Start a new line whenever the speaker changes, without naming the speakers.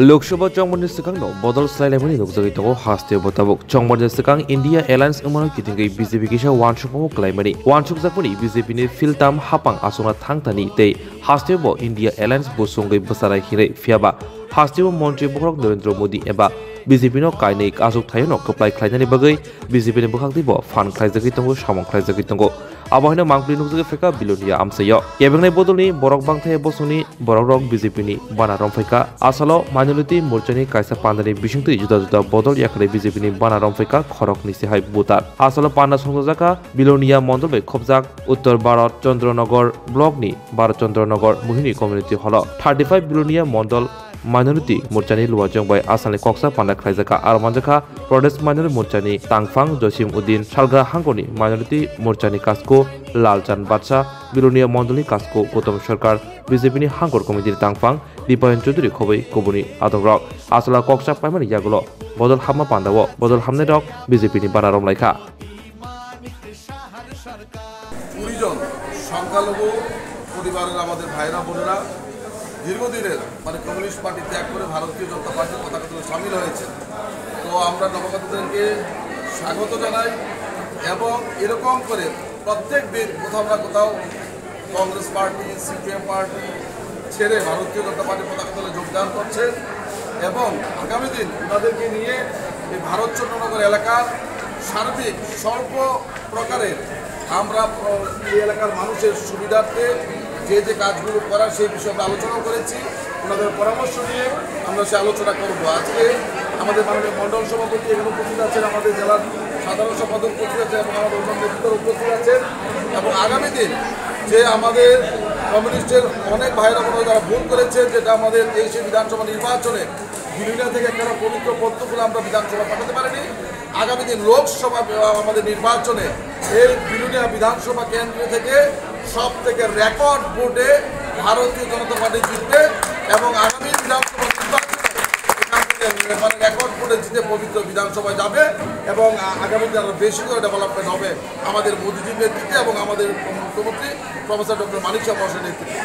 लोकसभा चंगमनि सिगांनो बदल स्लाइलायमनि नुगजागै दङ हास्ते बताबक चंगमनि सिगां इंडिया एलायंस उमनो किथिंगै बीजेपी किसा वानसुकमो क्लाइमनि वानसुकजाकनि बीजेपीनि फिल्टाम हापां आसना थांतानि ते हास्तेबो इंडिया एलायंस बोसंगै बसाराय हिरै फियाबा हास्तेबो मंत्री बखरक नरेंद्र मोदी एबा बीजेपीनो काइनै आजुक थायनो कप्लाय ख्लायनायनि बगै बीजेपीनि बखाखदिबो फान ख्लायजागै दङ सामं ख्लायजागै दङ आबाहनो मांगप्रि नुगजागै फेका बिलोनिया आमसायो केबेंनाय बदलनि बरक बांथाय बसंनि बरक रक बीजेपीनि बाना रमफैका आसालो माइनरिटी मोर्चानि कायसा पान्दानि बिसुंथि जुदा जुदा बदल याखारै बीजेपीनि बाना रमफैका खरकनि सिहाय बुतार आसालो पान्दा संजाका बिलोनिया मन्डल खबजाक उत्तर भारत चंद्रनगर ब्लकनि Bharat Chandranagar Mohini community hall 35 Belonia Mandal minority मोर्चानि लुवाजों बाय आसामनि कक्सा पान्दा ख्लायजाका आरो मानजाका प्रदेश माइनरिटी मोर्चानि तांफां जसिम उद्दीन सालग्रा हांगनि माइनरिटी मोर्चानि कास्को लालचांद बादशाह बिलोनिया मन्डलनि कास्को गौतम सरकार बीजेपीनि हांगर कमिटिनि तांफां दीपायन चौधरी खबै कबुनि आदरक आसला कक्सा पाइमानि यागुलो बदल हामा पान्दावो बदल हामने रक बीजेपीनि बाना रमलायखा
সংখ্যালঘু পরিবারের আমাদের ভাইরা বোনেরা দীর্ঘদিনের মানে কমিউনিস্ট পার্টি ত্যাগ করে ভারতীয় জনতা পার্টির পতাকা তুলে সামিল হয়েছে। তো আমরা নবগতদেরকে স্বাগত জানাই এবং এরকম করে প্রত্যেক দিন কোথাও না কোথাও কংগ্রেস পার্টি সিপিএম পার্টি ছেড়ে ভারতীয় জনতা পার্টির পতাকা তুলে যোগদান করছে এবং আগামী দিন ওনাদেরকে নিয়ে এই ভারত চন্দ্রনগর এলাকার সার্বিক স্বল্প প্রকারের আমরা এই এলাকার মানুষের সুবিধার্থে যে যে কাজগুলো করার সেই বিষয়ে আমরা আলোচনা করেছি। ওনাদের পরামর্শ নিয়ে আমরা সে আলোচনা করব। আজকে আমাদের মাননীয় মণ্ডল সভাপতি এখানে উপস্থিত আছেন, আমাদের জেলার সাধারণ সম্পাদক উপস্থিত আছেন এবং আমাদের অন্য নেতৃত্ব উপস্থিত আছেন এবং আগামী দিন যে আমাদের কমিউনিস্টের অনেক ভাইরা বোনেরা যারা ভুল করেছে যেটা আমাদের এই সেই বিধানসভা নির্বাচনে বিরোধীরা থেকে একটা পবিত্র পদ্মগুলো আমরা বিধানসভা পাঠাতে পারিনি। আগামী দিন লোকসভা আমাদের নির্বাচনে এই বিরোধীরা বিধানসভা কেন্দ্র থেকে সব থেকে রেকর্ড ভোটে ভারতীয় জনতা পার্টি জিতবে এবং আগামী বিধানসভা নির্বাচনে মানে রেকর্ড ভোটে জিতে পবিত্র বিধানসভায় যাবে এবং আগামী দিনে আরও বেশি করে ডেভেলপমেন্ট হবে আমাদের মোদীজির নেতৃত্বে এবং আমাদের মুখ্যমন্ত্রী প্রফেসর ডক্টর মানিক সাহা মহাশয়ের নেতৃত্বে।